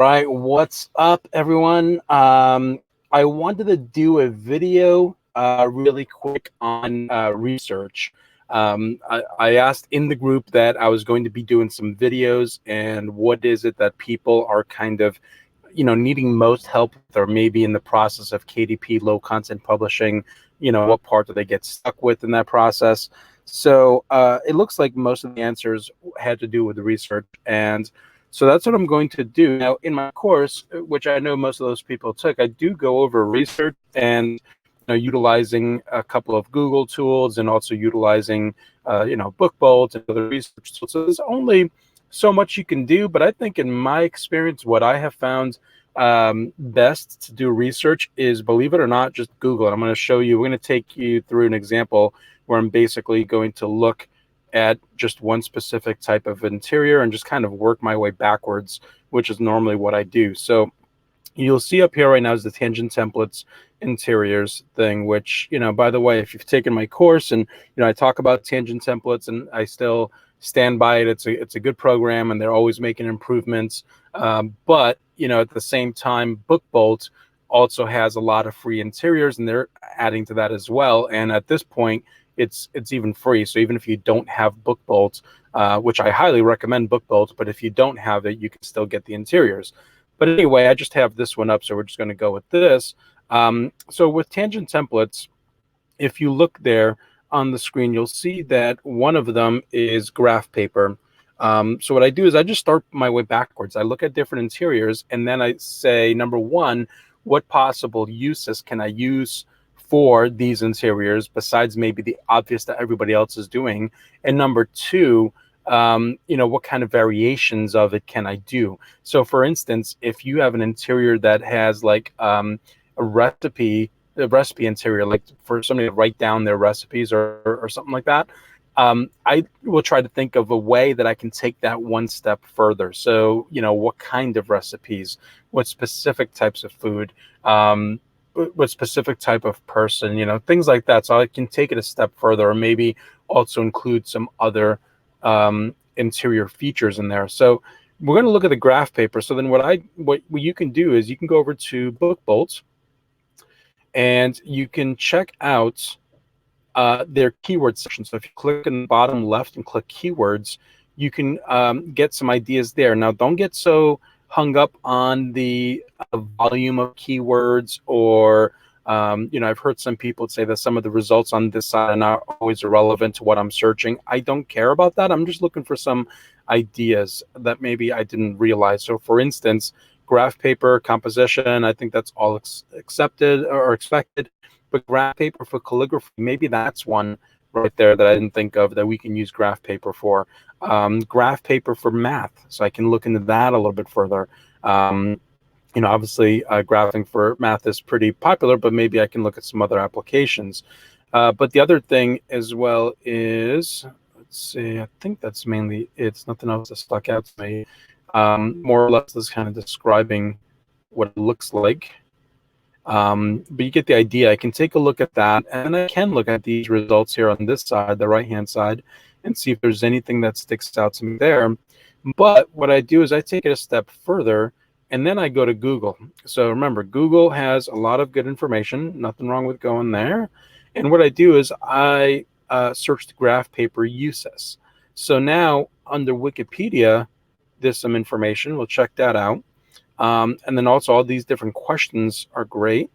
Right, what's up, everyone? I wanted to do a video really quick on research. I asked in the group that I was going to be doing some videos, and what is it that people are kind of, needing most help with, or maybe in the process of KDP, low content publishing. What part do they get stuck with in that process? So it looks like most of the answers had to do with the research, and so that's what I'm going to do. Now, in my course, which I know most of those people took, I do go over research and utilizing a couple of Google tools and also utilizing BookBolt and other research tools. So there's only so much you can do, but I think in my experience, what I have found best to do research is, believe it or not, just Google it. I'm going to show you. We're going to take you through an example where I'm basically going to look at just one specific type of interior and just kind of work my way backwards, which is normally what I do. So you'll see up here right now is the Tangent Templates interiors thing, which, by the way, if you've taken my course and, I talk about Tangent Templates and I still stand by it. It's a good program and they're always making improvements. But, at the same time, BookBolt also has a lot of free interiors and they're adding to that as well. And at this point, it's even free. So even if you don't have BookBolt, which I highly recommend BookBolt, but if you don't have it, you can still get the interiors. But anyway, I just have this one up, so we're just going to go with this. So with Tangent Templates, if you look there on the screen, you'll see that one of them is graph paper. So what I do is I just start my way backwards. I look at different interiors, and then I say, number one, what possible uses can I use for these interiors besides maybe the obvious that everybody else is doing? And number two, what kind of variations of it can I do? So for instance, if you have an interior that has like a recipe interior, like for somebody to write down their recipes or something like that, I will try to think of a way that I can take that one step further. So, what kind of recipes, what specific types of food, what specific type of person, things like that. So I can take it a step further, or maybe also include some other interior features in there. So we're going to look at the graph paper. So then what you can do is you can go over to BookBolt and you can check out their keyword section. So if you click in the bottom left and click keywords, you can get some ideas there. Now, don't get so hung up on the volume of keywords, or I've heard some people say that some of the results on this side are not always irrelevant to what I'm searching. I don't care about that. I'm just looking for some ideas that maybe I didn't realize. So for instance, graph paper composition, I think that's all accepted or expected. But graph paper for calligraphy, maybe that's one right there that I didn't think of that we can use graph paper for. Graph paper for math, so I can look into that a little bit further. Obviously, graphing for math is pretty popular, but maybe I can look at some other applications. But the other thing as well is, let's see, I think that's mainly it's nothing else that stuck out to me. More or less, this kind of describing what it looks like. But you get the idea. I can take a look at that, and I can look at these results here on this side, the right-hand side, and see if there's anything that sticks out to me there. But what I do is I take it a step further, and then I go to Google. So remember, Google has a lot of good information. Nothing wrong with going there. And what I do is I search the graph paper uses. So now under Wikipedia, there's some information. We'll check that out. And then also all these different questions are great,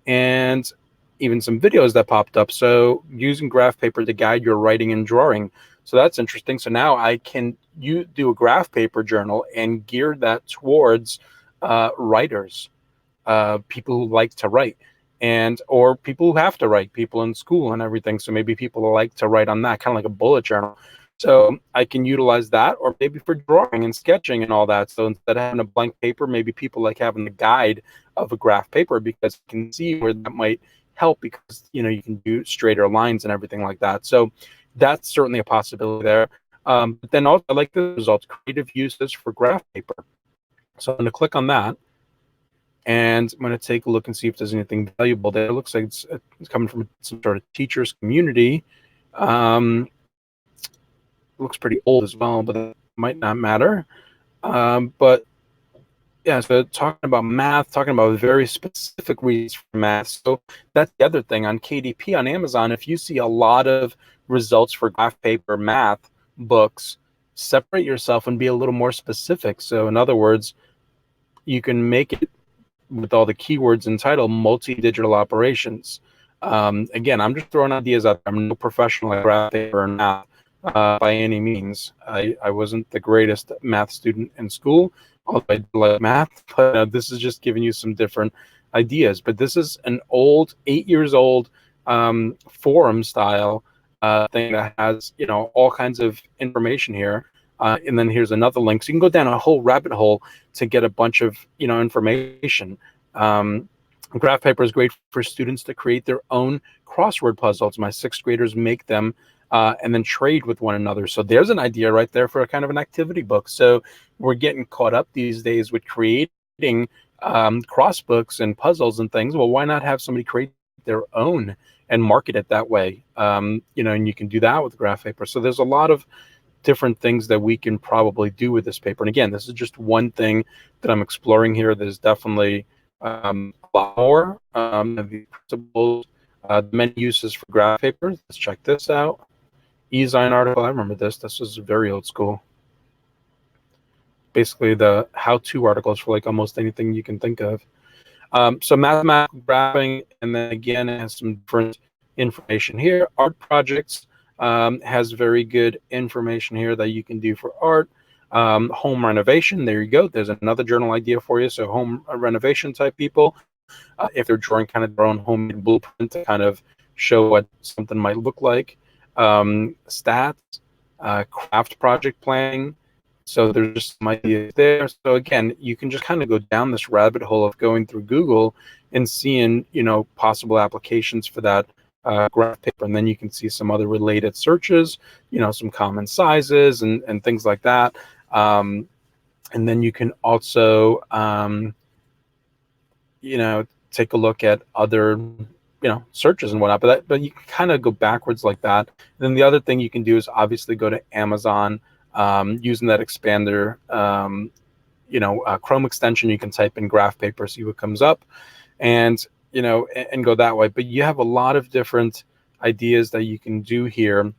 and even some videos that popped up. So using graph paper to guide your writing and drawing. So that's interesting. So now I can do a graph paper journal and gear that towards writers, people who like to write, or people who have to write, people in school and everything. So maybe people who like to write on that, kind of like a bullet journal. So I can utilize that, or maybe for drawing and sketching and all that. So instead of having a blank paper, maybe people like having the guide of a graph paper, because you can see where that might help, because you can do straighter lines and everything like that. So that's certainly a possibility there. But then also I like the results, creative uses for graph paper. So I'm going to click on that, and I'm going to take a look and see if there's anything valuable there. It looks like it's coming from some sort of teachers community. Looks pretty old as well, but that might not matter. But Yeah, so talking about math, talking about very specific reasons for math. So that's the other thing on KDP on Amazon. If you see a lot of results for graph paper math books, separate yourself and be a little more specific. So in other words, you can make it with all the keywords and title multi-digital operations. Again, I'm just throwing ideas out there. I'm no professional at graph paper or math by any means. I wasn't the greatest math student in school, although I did like math, but this is just giving you some different ideas. But this is an old, 8 years old forum style thing that has, you know, all kinds of information here. And then here's another link. So you can go down a whole rabbit hole to get a bunch of, you know, information. Um, Graph paper is great for students to create their own crossword puzzles. My sixth graders make them and then trade with one another. So there's an idea right there for a kind of an activity book. So we're getting caught up these days with creating cross books and puzzles and things. Well, why not have somebody create their own and market it that way? You know, and you can do that with graph paper. So there's a lot of different things that we can probably do with this paper. And again, this is just one thing that I'm exploring here. There's definitely a lot more. The principles, many uses for graph paper. Let's check this out. eZine article. I remember this. This was very old school. Basically, the how-to articles for like almost anything you can think of. So mathematical graphing, and then again, it has some different information here. Art projects has very good information here that you can do for art. Home renovation, there you go. There's another journal idea for you. So home renovation type people, if they're drawing kind of their own homemade blueprint to kind of show what something might look like. Stats, craft project planning. So there's just some ideas there. So again, you can just kind of go down this rabbit hole of going through Google and seeing, you know, possible applications for that graph paper. And then you can see some other related searches, you know, some common sizes and things like that. And then you can also, you know, take a look at other, you know, searches and whatnot. But you can kind of go backwards like that. And then the other thing you can do is obviously go to Amazon. Using that expander, you know, Chrome extension, you can type in graph paper, see what comes up, and, you know, and go that way. But you have a lot of different ideas that you can do here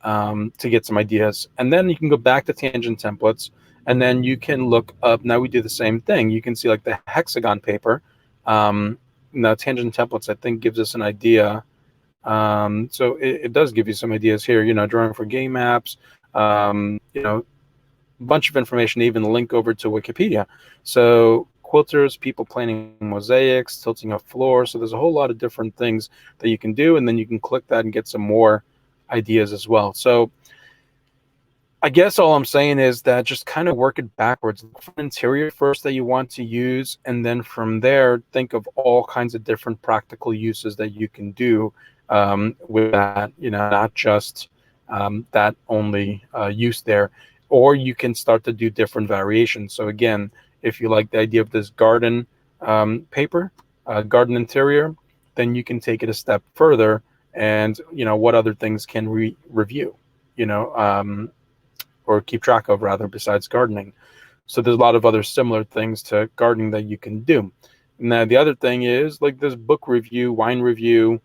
to get some ideas. And then you can go back to tangent templates, and then you can look up. Now we do the same thing. You can see like the hexagon paper. Now tangent templates, I think, gives us an idea. So it does give you some ideas here, you know, drawing for game apps, you know, a bunch of information, even link over to Wikipedia. So quilters, people planning mosaics, tilting a floor. So there's a whole lot of different things that you can do, and then you can click that and get some more ideas as well. So I guess all I'm saying is that just kind of work it backwards. Look for an interior first that you want to use, and then from there, think of all kinds of different practical uses that you can do with that, you know, not just that only use there. Or you can start to do different variations. So again, if you like the idea of this garden paper, garden interior, then you can take it a step further and, you know, what other things can we review, you know, or keep track of rather, besides gardening. So there's a lot of other similar things to gardening that you can do. Now the other thing is like this book review, wine review,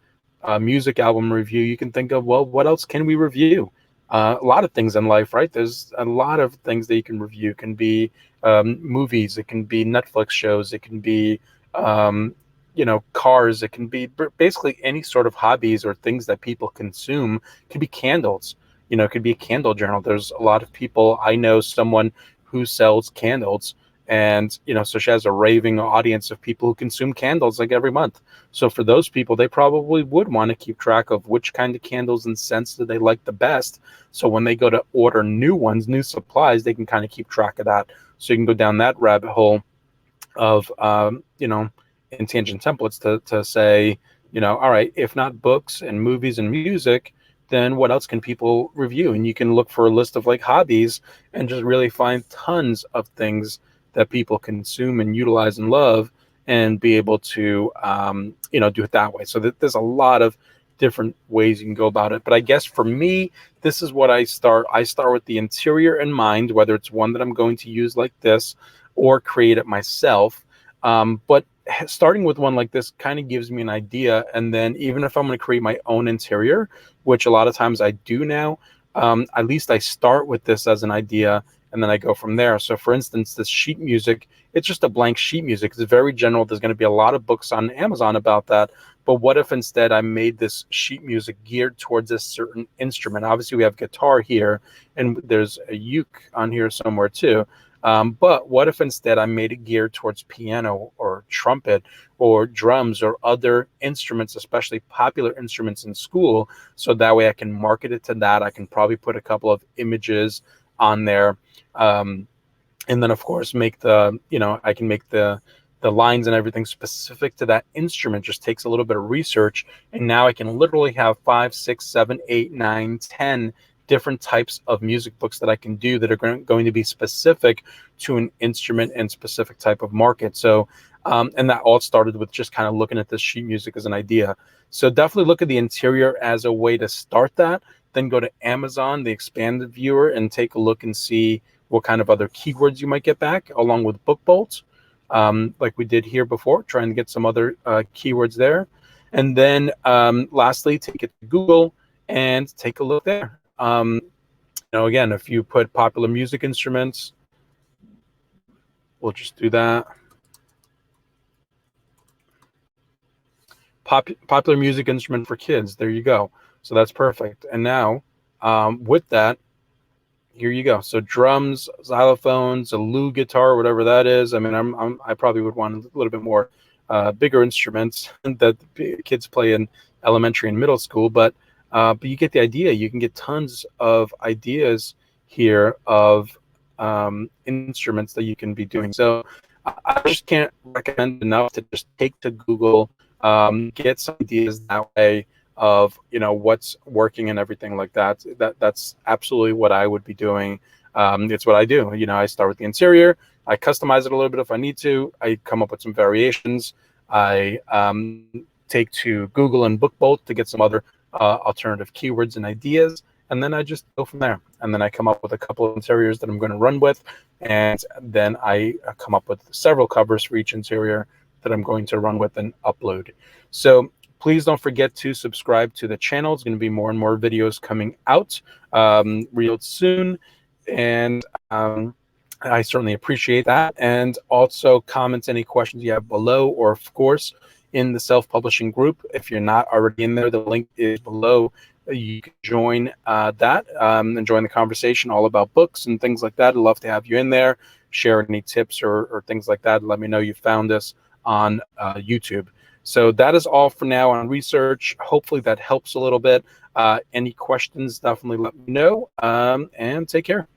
music album review. You can think of, well, what else can we review? A lot of things in life, right? There's a lot of things that you can review. It can be movies, it can be Netflix shows, it can be you know, cars, it can be basically any sort of hobbies or things that people consume. It could be candles, you know, it could be a candle journal. There's a lot of people. I know someone who sells candles, and, you know, so she has a raving audience of people who consume candles like every month. So for those people, they probably would want to keep track of which kind of candles and scents do they like the best. So when they go to order new ones, new supplies, they can kind of keep track of that. So you can go down that rabbit hole of, you know, in tangent templates to say, you know, all right, if not books and movies and music, then what else can people review? And you can look for a list of like hobbies and just really find tons of things that people consume and utilize and love, and be able to, you know, do it that way. So there's a lot of different ways you can go about it. But I guess for me, this is what I start. I start with the interior in mind, whether it's one that I'm going to use like this, or create it myself. But starting with one like this kind of gives me an idea. And then even if I'm going to create my own interior, which a lot of times I do now, at least I start with this as an idea and then I go from there. So for instance, this sheet music, it's just a blank sheet music. It's very general. There's going to be a lot of books on Amazon about that. But what if instead I made this sheet music geared towards a certain instrument? Obviously, we have guitar here, and there's a uke on here somewhere too. But what if instead I made it geared towards piano or trumpet or drums or other instruments, especially popular instruments in school, so that way I can market it to that. I can probably put a couple of images on there. And then of course make the, I can make the lines and everything specific to that instrument. Just takes a little bit of research, and now I can literally have 5, 6, 7, 8, 9, 10 different types of music books that I can do that are going to be specific to an instrument and specific type of market. So and that all started with just kind of looking at this sheet music as an idea. So definitely look at the interior as a way to start that. Then go to Amazon, the expanded viewer, and take a look and see what kind of other keywords you might get back, along with BookBolt, like we did here before, trying to get some other keywords there. And then lastly, take it to Google and take a look there. Again, if you put popular music instruments, we'll just do that. Popular music instrument for kids. There you go. So that's perfect. And now with that, here you go. So drums, xylophones, a loo guitar, whatever that is. I mean, I probably would want a little bit more bigger instruments that kids play in elementary and middle school. But you get the idea. You can get tons of ideas here of instruments that you can be doing. So I just can't recommend enough to just take to Google, get some ideas that way of what's working and everything like that. That's absolutely what I would be doing. It's what I do. I start with the interior, I customize it a little bit if I need to, I come up with some variations, I take to Google and BookBolt to get some other alternative keywords and ideas, and then I just go from there. And then I come up with a couple of interiors that I'm going to run with, and then I come up with several covers for each interior that I'm going to run with and upload. So please don't forget to subscribe to the channel. It's going to be more and more videos coming out real soon. And I certainly appreciate that. And also comment any questions you have below, or of course in the self-publishing group. If you're not already in there, the link is below. You can join that and join the conversation all about books and things like that. I'd love to have you in there. Share any tips or things like that. Let me know you found us on YouTube. So that is all for now on research. Hopefully that helps a little bit. Any questions, definitely let me know, and take care.